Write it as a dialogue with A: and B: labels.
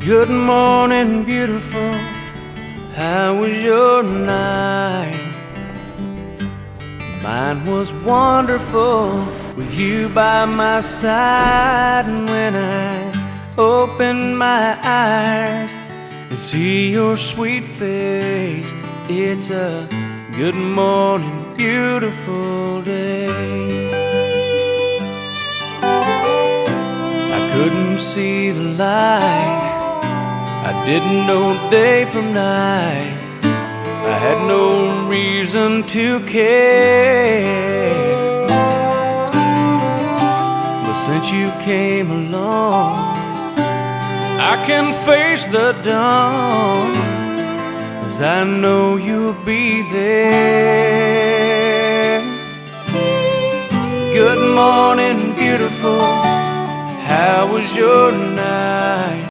A: Good morning, beautiful. How was your night? Mine was wonderful with you by my side. And when I opened my eyes and see your sweet face, it's a good morning, beautiful day. I couldn't see the light, I didn't know day from night, I had no reason to care. But since you came along, I can face the dawn, 'cause I know you'll be there. Good morning, beautiful. How was your night?